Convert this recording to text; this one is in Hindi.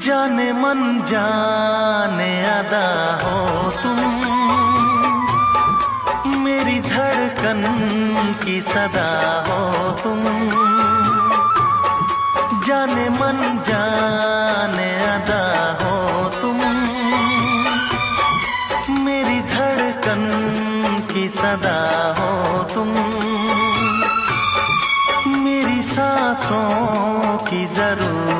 जाने मन जाने अदा हो तुम, मेरी धड़कन की सदा हो तुम। जाने मन जाने अदा हो तुम, मेरी धड़कन की सदा हो तुम। मेरी सांसों की जरूरत